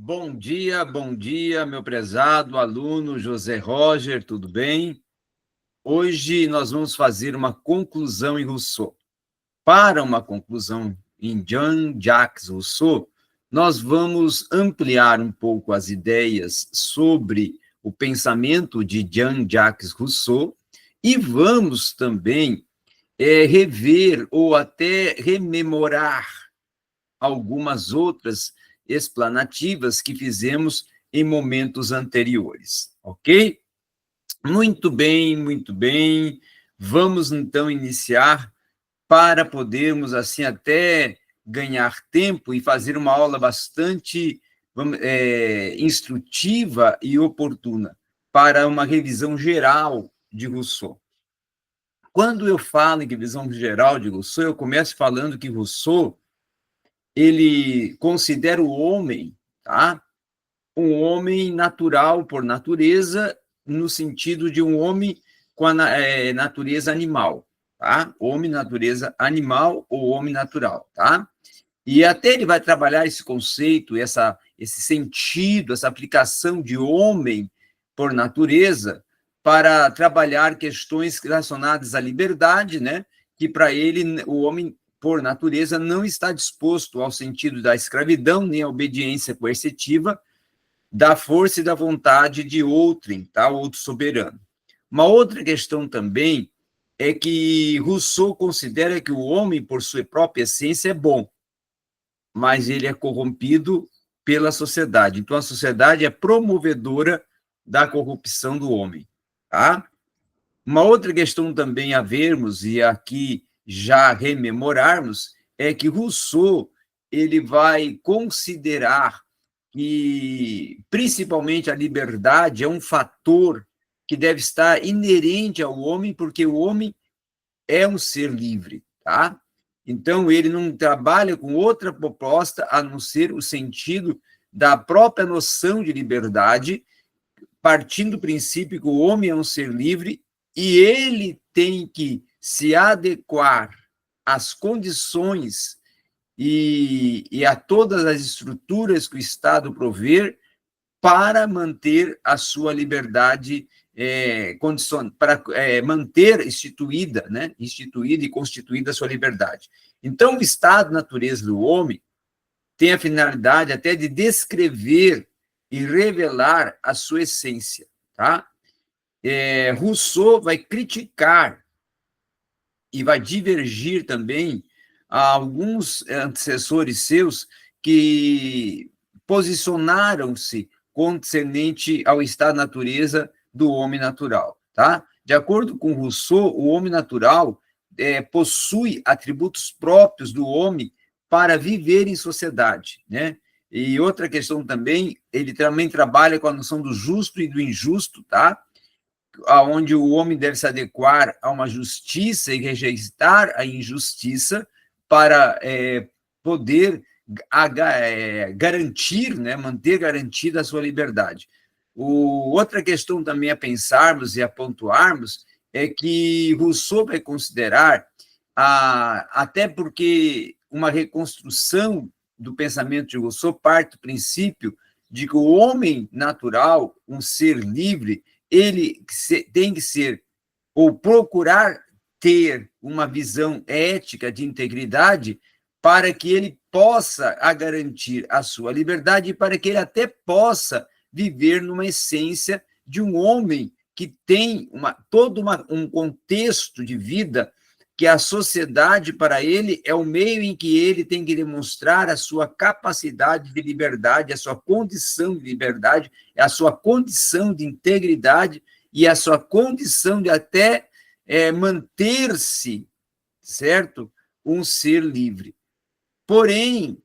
Bom dia, meu prezado aluno José Roger, tudo bem? Hoje nós vamos fazer uma conclusão em Rousseau. Para uma conclusão em Jean-Jacques Rousseau, nós vamos ampliar um pouco as ideias sobre o pensamento de Jean-Jacques Rousseau e vamos também rever ou até rememorar algumas outras explanativas que fizemos em momentos anteriores, ok? Muito bem, muito bem. Vamos, então, iniciar para podermos, assim, até ganhar tempo e fazer uma aula bastante instrutiva e oportuna para uma revisão geral de Rousseau. Quando eu falo em revisão geral de Rousseau, eu começo falando que Rousseau ele considera o homem, tá? Um homem natural por natureza, no sentido de um homem com a natureza animal, tá? Homem, natureza animal ou homem natural, tá? E até ele vai trabalhar esse conceito, esse sentido, essa aplicação de homem por natureza para trabalhar questões relacionadas à liberdade, né? Que para ele o homem por natureza não está disposto ao sentido da escravidão nem à obediência coercitiva, da força e da vontade de outrem, tá? Outro soberano. Uma outra questão também é que Rousseau considera que o homem, por sua própria essência, é bom, mas ele é corrompido pela sociedade. Então, a sociedade é promovedora da corrupção do homem, tá? Uma outra questão também a vermos, e aqui já rememorarmos, é que Rousseau ele vai considerar que, principalmente, a liberdade é um fator que deve estar inerente ao homem, porque o homem é um ser livre, tá? Então, ele não trabalha com outra proposta a não ser o sentido da própria noção de liberdade, partindo do princípio que o homem é um ser livre e ele tem que se adequar às condições e a todas as estruturas que o Estado prover para manter a sua liberdade, para manter instituída, né, instituída e constituída a sua liberdade. Então, o estado de natureza do homem tem a finalidade até de descrever e revelar a sua essência, tá? Rousseau vai criticar e vai divergir também a alguns antecessores seus que posicionaram-se concernente ao estado de natureza do homem natural, tá? De acordo com Rousseau, o homem natural possui atributos próprios do homem para viver em sociedade, né? E outra questão também, ele também trabalha com a noção do justo e do injusto, tá? Onde o homem deve se adequar a uma justiça e rejeitar a injustiça para poder garantir, né, manter garantida a sua liberdade. Outra questão também a pensarmos e a pontuarmos é que Rousseau vai considerar, até porque uma reconstrução do pensamento de Rousseau parte do princípio de que o homem natural, um ser livre, ele tem que ser, ou procurar ter uma visão ética de integridade para que ele possa garantir a sua liberdade e para que ele até possa viver numa essência de um homem que tem todo um contexto de vida que a sociedade, para ele, é o meio em que ele tem que demonstrar a sua capacidade de liberdade, a sua condição de liberdade, a sua condição de integridade e a sua condição de até manter-se, certo? Um ser livre. Porém,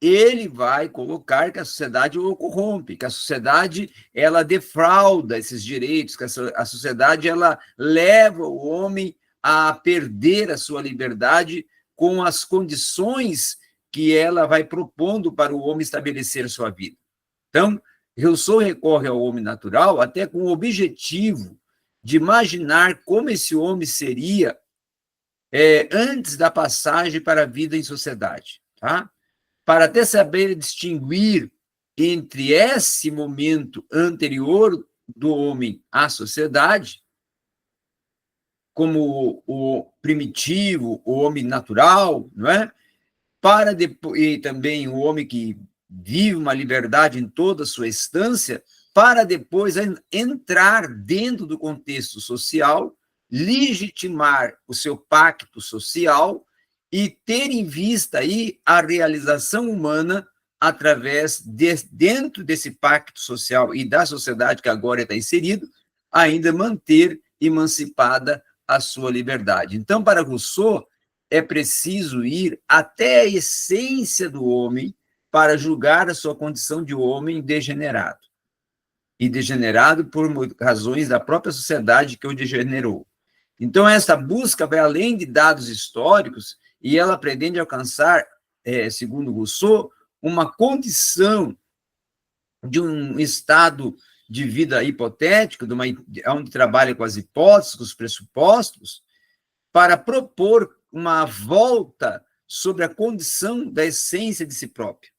ele vai colocar que a sociedade o corrompe, que a sociedade ela defrauda esses direitos, que a sociedade ela leva o homem a perder a sua liberdade com as condições que ela vai propondo para o homem estabelecer sua vida. Então, Rousseau recorre ao homem natural até com o objetivo de imaginar como esse homem seria antes da passagem para a vida em sociedade, tá? Para até saber distinguir entre esse momento anterior do homem à sociedade, como o primitivo, o homem natural, não é? Para depois, e também o homem que vive uma liberdade em toda a sua instância, para depois entrar dentro do contexto social, legitimar o seu pacto social e ter em vista aí a realização humana através dentro desse pacto social e da sociedade que agora está inserido, ainda manter emancipada a sua liberdade. Então, para Rousseau, é preciso ir até a essência do homem para julgar a sua condição de homem degenerado. E degenerado por razões da própria sociedade que o degenerou. Então, essa busca vai além de dados históricos e ela pretende alcançar, segundo Rousseau, uma condição de um estado de vida hipotético, onde trabalha com as hipóteses, com os pressupostos, para propor uma volta sobre a condição da essência de si próprio.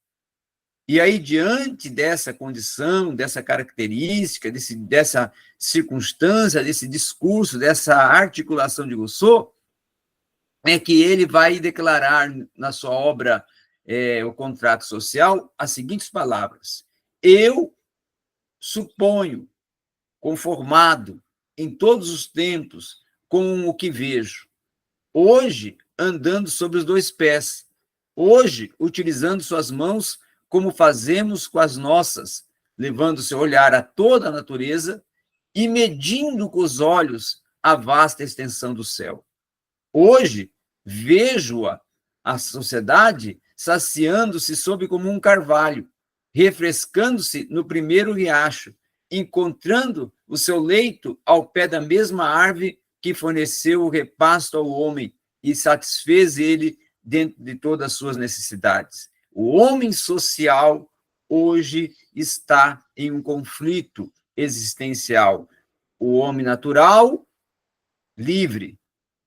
E aí, diante dessa condição, dessa característica, dessa circunstância, desse discurso, dessa articulação de Rousseau, é que ele vai declarar na sua obra O Contrato Social as seguintes palavras: eu suponho, conformado em todos os tempos com o que vejo, hoje andando sobre os dois pés, hoje utilizando suas mãos como fazemos com as nossas, levando seu olhar a toda a natureza e medindo com os olhos a vasta extensão do céu. Hoje vejo-a, a sociedade, saciando-se sob como um carvalho, refrescando-se no primeiro riacho, encontrando o seu leito ao pé da mesma árvore que forneceu o repasto ao homem e satisfez ele dentro de todas as suas necessidades. O homem social hoje está em um conflito existencial. O homem natural, livre,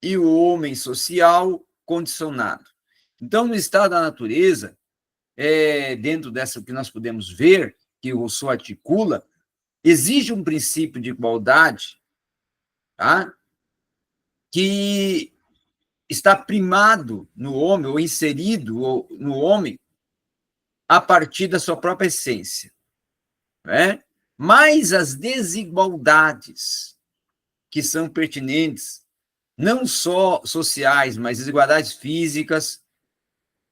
e o homem social, condicionado. Então, no estado da natureza, dentro dessa que nós podemos ver, que o Rousseau articula, existe um princípio de igualdade, tá? Que está primado no homem, ou inserido no homem, a partir da sua própria essência. Né? Mas as desigualdades que são pertinentes, não só sociais, mas desigualdades físicas,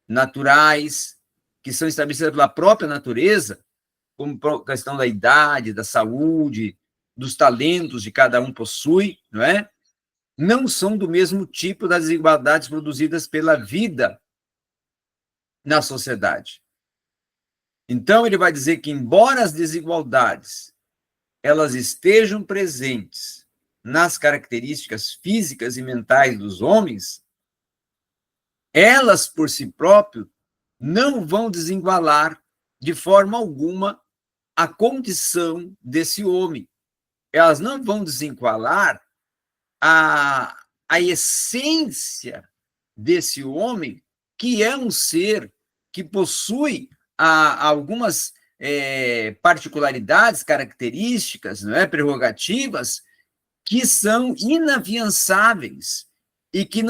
naturais, que são estabelecidas pela própria natureza, como a questão da idade, da saúde, dos talentos de cada um possui, não é? Não são do mesmo tipo das desigualdades produzidas pela vida na sociedade. Então, ele vai dizer que, embora as desigualdades elas estejam presentes nas características físicas e mentais dos homens, elas, por si próprias, não vão desigualar de forma alguma a condição desse homem. Elas não vão desigualar a essência desse homem, que é um ser que possui algumas particularidades, características, não é, prerrogativas, que são inafiançáveis e que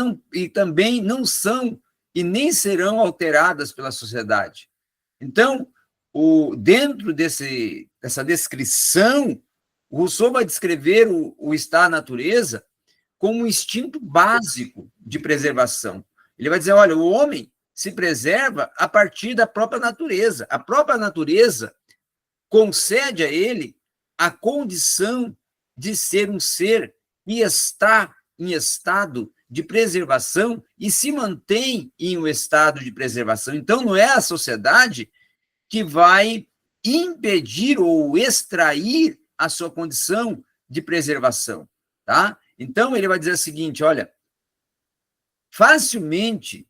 também não são e nem serão alteradas pela sociedade. Então, dentro dessa descrição, o Rousseau vai descrever o estado da natureza como um instinto básico de preservação. Ele vai dizer, olha, o homem se preserva a partir da própria natureza. A própria natureza concede a ele a condição de ser um ser que está em estado de preservação e se mantém em um estado de preservação. Então, não é a sociedade que vai impedir ou extrair a sua condição de preservação, tá? Então, ele vai dizer o seguinte, olha, facilmente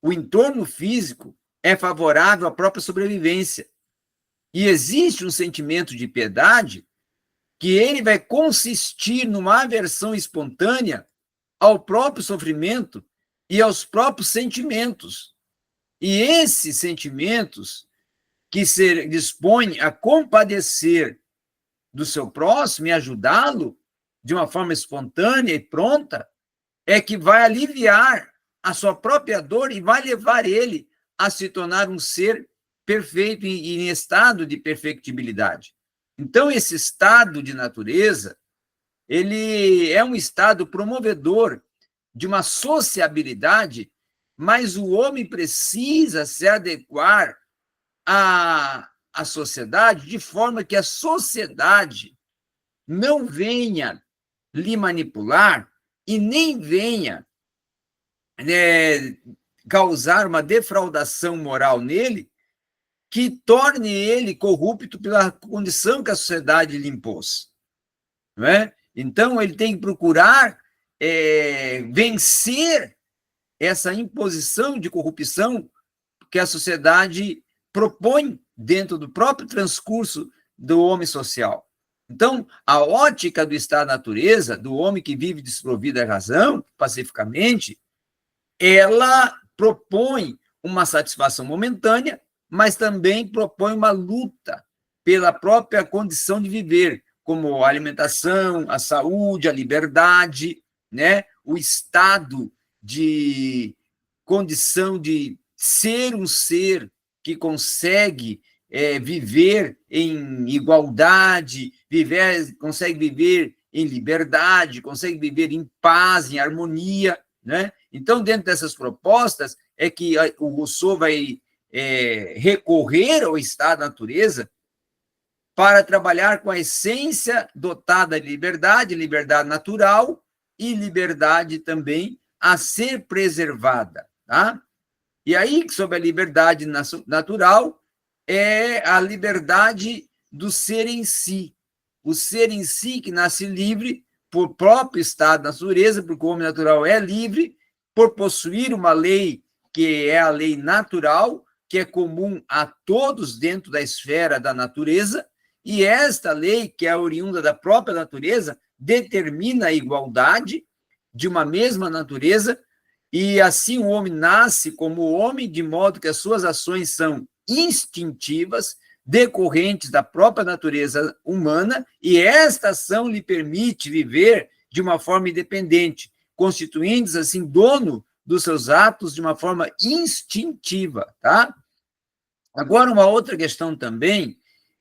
o entorno físico é favorável à própria sobrevivência. E existe um sentimento de piedade que ele vai consistir numa aversão espontânea ao próprio sofrimento e aos próprios sentimentos. E esses sentimentos que se dispõe a compadecer do seu próximo e ajudá-lo de uma forma espontânea e pronta, é que vai aliviar a sua própria dor e vai levar ele a se tornar um ser perfeito e em estado de perfectibilidade. Então, esse estado de natureza, ele é um estado promovedor de uma sociabilidade, mas o homem precisa se adequar à sociedade de forma que a sociedade não venha lhe manipular e nem venha causar uma defraudação moral nele que torne ele corrupto pela condição que a sociedade lhe impôs. Não é? Então, ele tem que procurar vencer essa imposição de corrupção que a sociedade propõe dentro do próprio transcurso do homem social. Então, a ótica do estado da natureza, do homem que vive desprovido da razão, pacificamente, ela propõe uma satisfação momentânea, mas também propõe uma luta pela própria condição de viver, como a alimentação, a saúde, a liberdade, né? O estado de condição de ser um ser que consegue viver em igualdade, consegue viver em liberdade, consegue viver em paz, em harmonia, né? Então, dentro dessas propostas, é que o Rousseau vai recorrer ao estado da natureza para trabalhar com a essência dotada de liberdade, liberdade natural e liberdade também a ser preservada, tá? E aí, sobre a liberdade natural, é a liberdade do ser em si. O ser em si que nasce livre por próprio estado da natureza, porque o homem natural é livre, por possuir uma lei que é a lei natural, que é comum a todos dentro da esfera da natureza, e esta lei, que é oriunda da própria natureza, determina a igualdade de uma mesma natureza, e assim o homem nasce como homem, de modo que as suas ações são instintivas, decorrentes da própria natureza humana, e esta ação lhe permite viver de uma forma independente, constituindo-se, assim, dono dos seus atos de uma forma instintiva, tá? Agora, uma outra questão também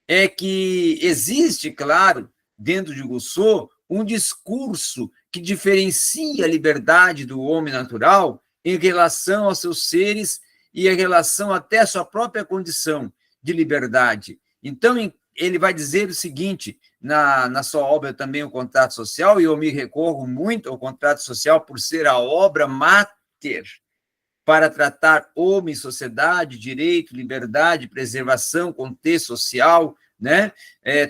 é que existe, claro, dentro de Rousseau, um discurso que diferencia a liberdade do homem natural em relação aos seus seres e em relação até à sua própria condição de liberdade. Então, ele vai dizer o seguinte, na sua obra também, O Contrato Social, e eu me recorro muito ao Contrato Social por ser a obra máter para tratar homem, sociedade, direito, liberdade, preservação, contexto social, né?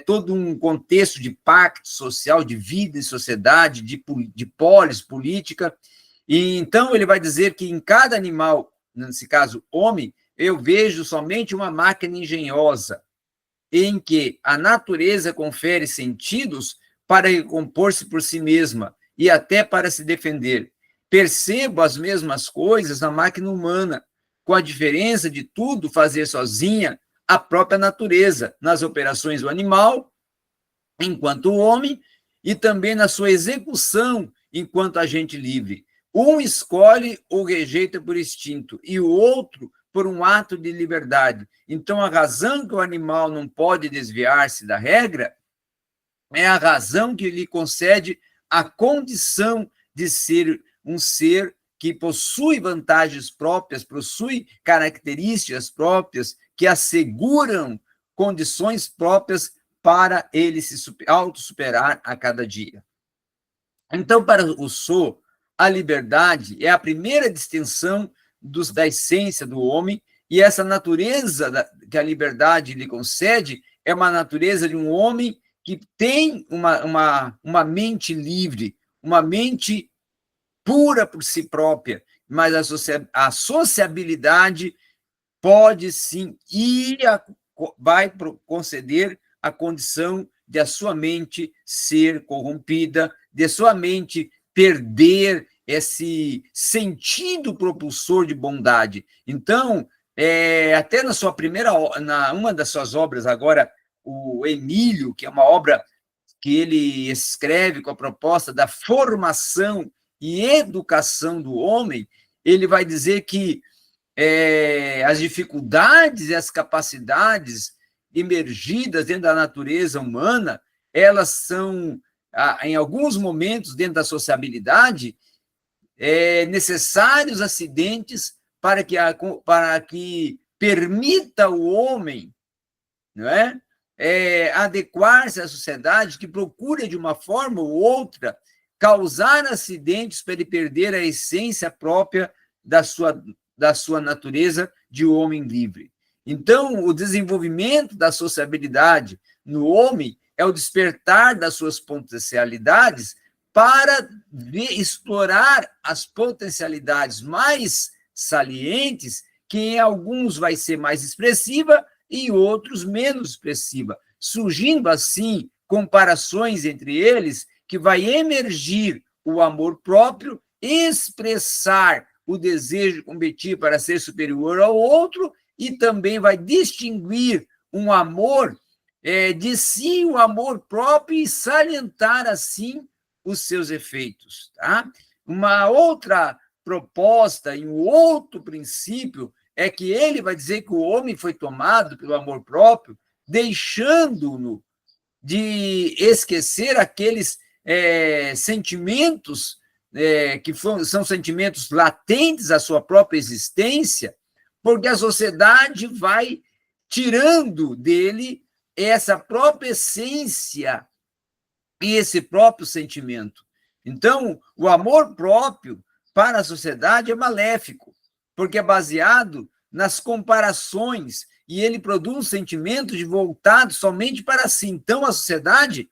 Todo um contexto de pacto social, de vida em sociedade, de polis política. E então ele vai dizer que em cada animal, nesse caso homem, eu vejo somente uma máquina engenhosa, em que a natureza confere sentidos para recompor-se por si mesma e até para se defender. Percebo as mesmas coisas na máquina humana, com a diferença de tudo fazer sozinha a própria natureza, nas operações do animal, enquanto homem, e também na sua execução enquanto agente livre. Um escolhe ou rejeita por instinto, e o outro por um ato de liberdade. Então, a razão que o animal não pode desviar-se da regra é a razão que lhe concede a condição de ser um ser que possui vantagens próprias, possui características próprias que asseguram condições próprias para ele se autossuperar a cada dia. Então, para Rousseau, a liberdade é a primeira distinção da essência do homem, e essa natureza que a liberdade lhe concede é uma natureza de um homem que tem uma mente livre, uma mente pura por si própria, mas a sociabilidade pode sim vai conceder a condição de a sua mente ser corrompida, de sua mente perder esse sentido propulsor de bondade. Então, até na sua primeira, uma das suas obras agora, o Emílio, que é uma obra que ele escreve com a proposta da formação e educação do homem, ele vai dizer que as dificuldades e as capacidades emergidas dentro da natureza humana, elas são, em alguns momentos, dentro da sociabilidade, necessários acidentes para que permita o homem, não é? Adequar-se à sociedade, que procura, de uma forma ou outra, causar acidentes para ele perder a essência própria da sua natureza de homem livre. Então, o desenvolvimento da sociabilidade no homem é o despertar das suas potencialidades para explorar as potencialidades mais salientes, que em alguns vai ser mais expressiva e em outros menos expressiva, surgindo assim comparações entre eles, que vai emergir o amor próprio, expressar o desejo de competir para ser superior ao outro, e também vai distinguir um amor de si, o amor próprio, e salientar assim os seus efeitos. Tá? Uma outra proposta e um outro princípio é que ele vai dizer que o homem foi tomado pelo amor próprio, deixando-no de esquecer aqueles sentimentos que são sentimentos latentes à sua própria existência, porque a sociedade vai tirando dele essa própria essência e esse próprio sentimento. Então, o amor próprio para a sociedade é maléfico, porque é baseado nas comparações e ele produz sentimentos voltados somente para si. Então, a sociedade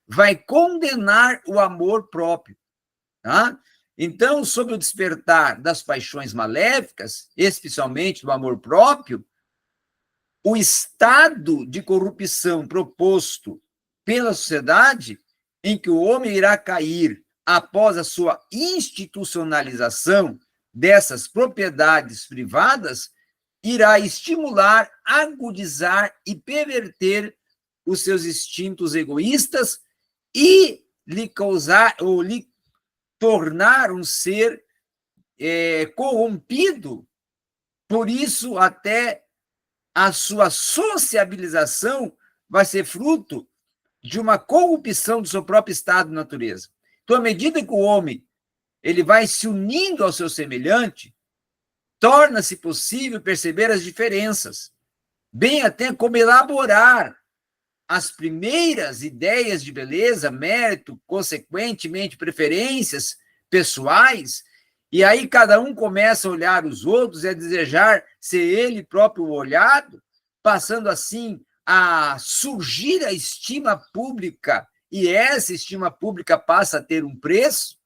vai condenar o amor próprio. Tá? Então, sob o despertar das paixões maléficas, especialmente do amor próprio, o estado de corrupção proposto pela sociedade, em que o homem irá cair após a sua institucionalização dessas propriedades privadas, irá estimular, agudizar e perverter os seus instintos egoístas e lhe causar ou lhe tornar um ser corrompido. Por isso, até a sua sociabilização vai ser fruto de uma corrupção do seu próprio estado de natureza. Então, à medida que o homem ele vai se unindo ao seu semelhante, torna-se possível perceber as diferenças, bem até como elaborar as primeiras ideias de beleza, mérito, consequentemente preferências pessoais, e aí cada um começa a olhar os outros e a desejar ser ele próprio olhado, passando assim a surgir a estima pública, e essa estima pública passa a ter um preço,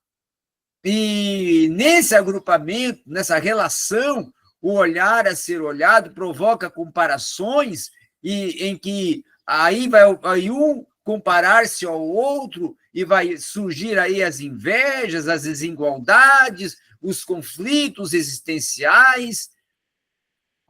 e nesse agrupamento, nessa relação, o olhar a ser olhado provoca comparações, e em que aí vai um comparar-se ao outro, e vai surgir aí as invejas, as desigualdades, os conflitos existenciais.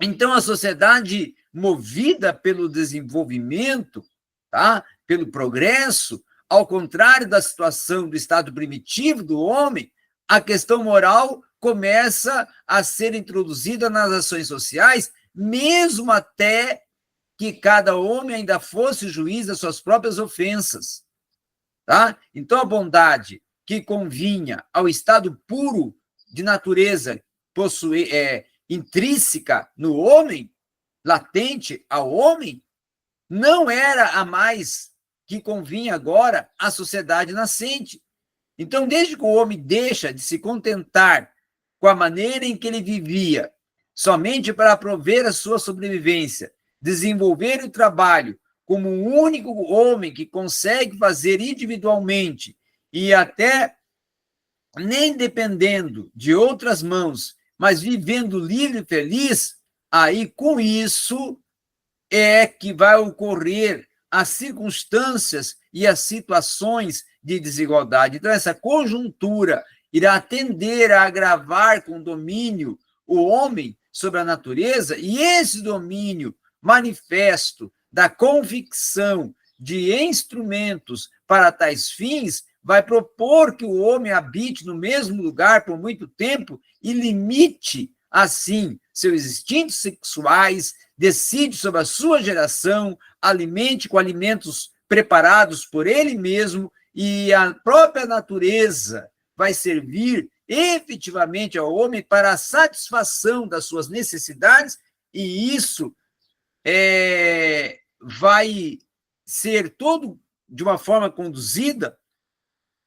Então, a sociedade movida pelo desenvolvimento, tá? Pelo progresso, ao contrário da situação do estado primitivo do homem, a questão moral começa a ser introduzida nas ações sociais, mesmo até que cada homem ainda fosse juiz das suas próprias ofensas. Tá? Então, a bondade que convinha ao estado puro de natureza intrínseca no homem, latente ao homem, não era a mais que convinha agora à sociedade nascente. Então, desde que o homem deixa de se contentar com a maneira em que ele vivia, somente para prover a sua sobrevivência, desenvolver o trabalho como um único homem que consegue fazer individualmente e até nem dependendo de outras mãos, mas vivendo livre e feliz, aí com isso é que vai ocorrer as circunstâncias e as situações de desigualdade. Então, essa conjuntura irá tender a agravar com domínio o homem sobre a natureza, e esse domínio manifesto da convicção de instrumentos para tais fins vai propor que o homem habite no mesmo lugar por muito tempo e limite, assim, seus instintos sexuais, decide sobre a sua geração, alimente com alimentos preparados por ele mesmo, e a própria natureza vai servir efetivamente ao homem para a satisfação das suas necessidades, e isso vai ser todo de uma forma conduzida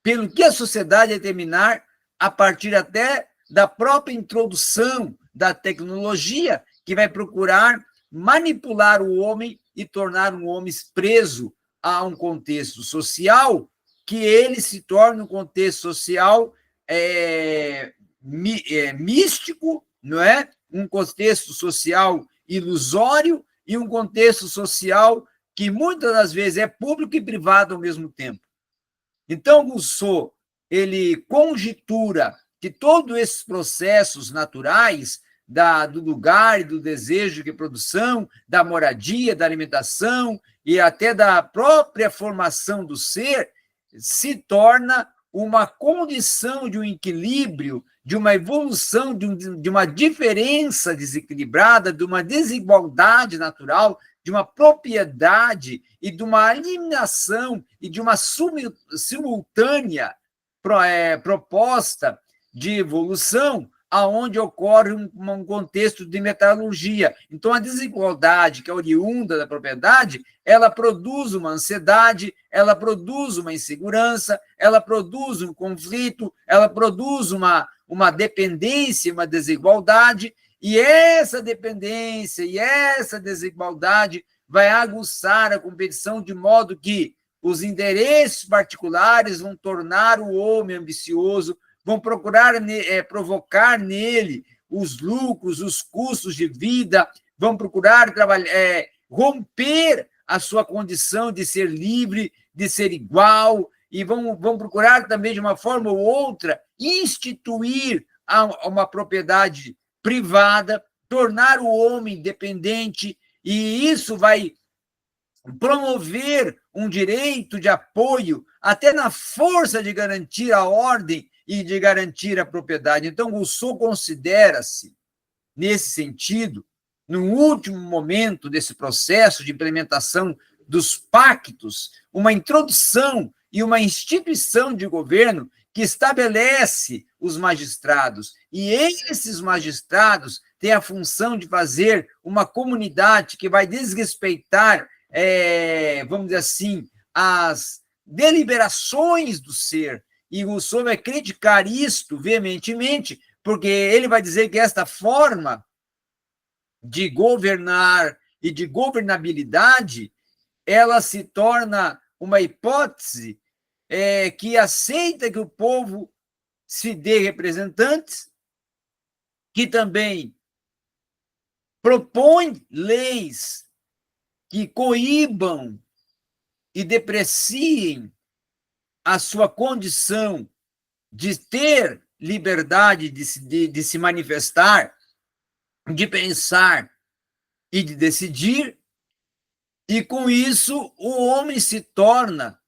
pelo que a sociedade determinar a partir até da própria introdução da tecnologia, que vai procurar manipular o homem e tornar um homem preso a um contexto social, que ele se torne um contexto social místico, não é? Um contexto social ilusório e um contexto social que muitas das vezes é público e privado ao mesmo tempo. Então, Rousseau, ele conjectura que todos esses processos naturais do lugar e do desejo de produção, da moradia, da alimentação e até da própria formação do ser, se torna uma condição de um equilíbrio, de uma evolução, de uma diferença desequilibrada, de uma desigualdade natural, de uma propriedade e de uma eliminação e de uma simultânea proposta de evolução, aonde ocorre um contexto de metalurgia. Então, a desigualdade que é oriunda da propriedade, ela produz uma ansiedade, ela produz uma insegurança, ela produz um conflito, ela produz uma dependência, uma desigualdade, e essa dependência e essa desigualdade vai aguçar a competição de modo que os interesses particulares vão tornar o homem ambicioso, vão procurar provocar nele os lucros, os custos de vida, vão procurar romper a sua condição de ser livre, de ser igual, e vão procurar também, de uma forma ou outra, instituir uma propriedade privada, tornar o homem dependente, e isso vai promover um direito de apoio até na força de garantir a ordem e de garantir a propriedade. Então, Rousseau considera-se, nesse sentido, no último momento desse processo de implementação dos pactos, uma introdução e uma instituição de governo que estabelece os magistrados. E esses magistrados têm a função de fazer uma comunidade que vai desrespeitar, vamos dizer assim, as deliberações do ser. E Rousseau vai criticar isto veementemente, porque ele vai dizer que esta forma de governar e de governabilidade, ela se torna uma hipótese que aceita que o povo se dê representantes, que também propõe leis que coíbam e depreciem a sua condição de ter liberdade de se manifestar, de pensar e de decidir, e com isso o homem se torna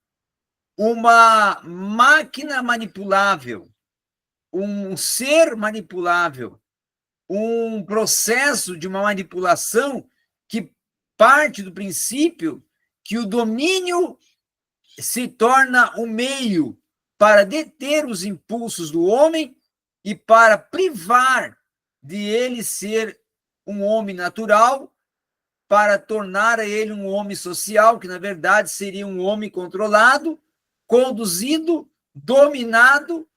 uma máquina manipulável, um ser manipulável, um processo de uma manipulação que parte do princípio que o domínio se torna um meio para deter os impulsos do homem e para privar de ele ser um homem natural, para tornar ele um homem social, que na verdade seria um homem controlado, conduzido, dominado,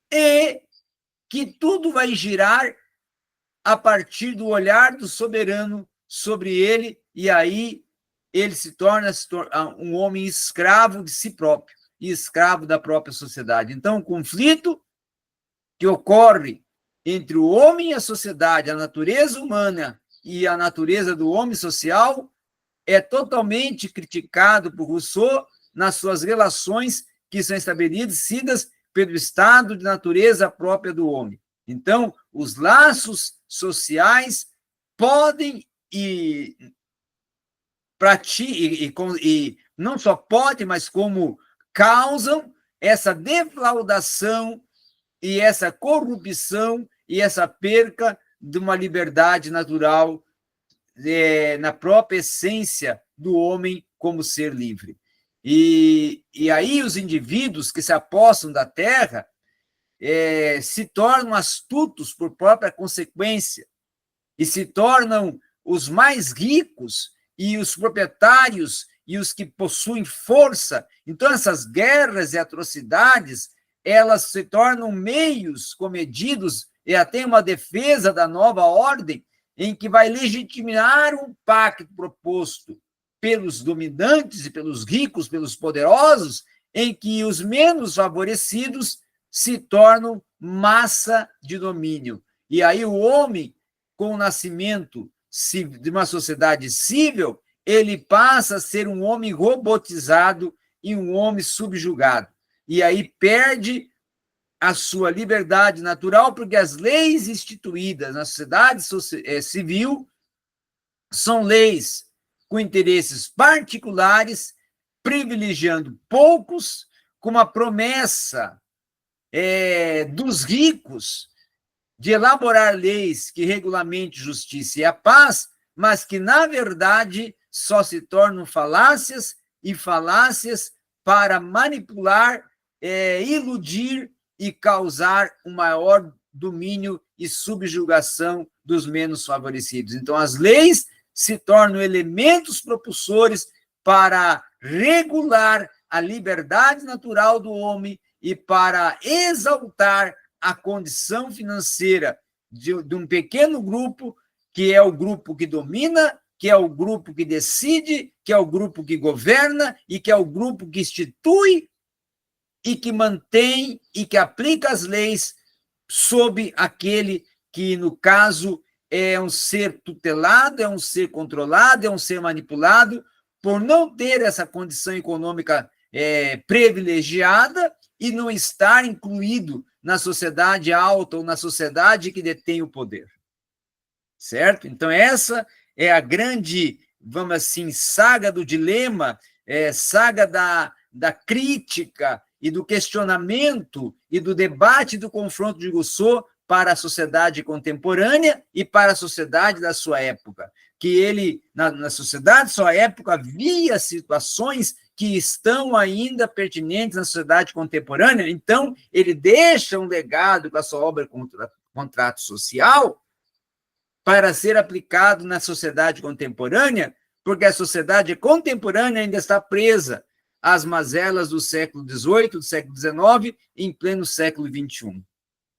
e que tudo vai girar a partir do olhar do soberano sobre ele, e aí ele se torna um homem escravo de si próprio e escravo da própria sociedade. Então, o conflito que ocorre entre o homem e a sociedade, a natureza humana e a natureza do homem social, é totalmente criticado por Rousseau nas suas relações que são estabelecidas pelo estado de natureza própria do homem. Então, os laços sociais podem e não só podem, mas como causam essa defraudação e essa corrupção e essa perca de uma liberdade natural na própria essência do homem como ser livre. E aí os indivíduos que se apossam da terra se tornam astutos por própria consequência e se tornam os mais ricos e os proprietários e os que possuem força. Então, essas guerras e atrocidades, elas se tornam meios comedidos e até uma defesa da nova ordem em que vai legitimar um pacto proposto pelos dominantes e pelos ricos, pelos poderosos, em que os menos favorecidos se tornam massa de domínio. E aí o homem, com o nascimento de uma sociedade civil, ele passa a ser um homem robotizado e um homem subjugado. E aí perde a sua liberdade natural, porque as leis instituídas na sociedade civil são leis com interesses particulares, privilegiando poucos, com uma promessa dos ricos de elaborar leis que regulamentem justiça e a paz, mas que, na verdade, só se tornam falácias e falácias para manipular, iludir e causar um maior domínio e subjugação dos menos favorecidos. Então, as leis se tornam elementos propulsores para regular a liberdade natural do homem e para exaltar a condição financeira de um pequeno grupo, que é o grupo que domina, que é o grupo que decide, que é o grupo que governa e que é o grupo que institui e que mantém e que aplica as leis sob aquele que, no caso, é um ser tutelado, é um ser controlado, é um ser manipulado, por não ter essa condição econômica privilegiada e não estar incluído na sociedade alta ou na sociedade que detém o poder. Certo? Então, essa é a grande, vamos assim, saga do dilema, saga da crítica e do questionamento e do debate, do confronto de Rousseau para a sociedade contemporânea e para a sociedade da sua época. Que ele, na sociedade da sua época, via situações que estão ainda pertinentes na sociedade contemporânea, então ele deixa um legado com a sua obra Contrato Social para ser aplicado na sociedade contemporânea, porque a sociedade contemporânea ainda está presa às mazelas do século XVIII, do século XIX, em pleno século XXI.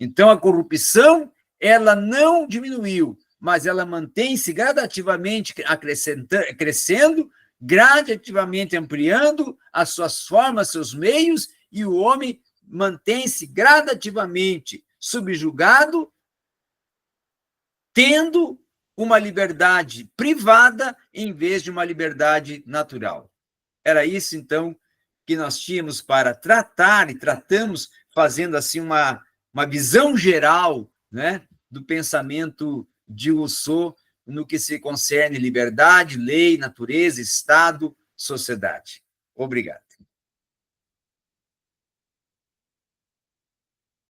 Então, a corrupção, ela não diminuiu, mas ela mantém-se gradativamente crescendo, gradativamente ampliando as suas formas, seus meios, e o homem mantém-se gradativamente subjugado, tendo uma liberdade privada em vez de uma liberdade natural. Era isso, então, que nós tínhamos para tratar, e tratamos fazendo assim uma visão geral, né, do pensamento de Rousseau no que se concerne liberdade, lei, natureza, Estado, sociedade. Obrigado.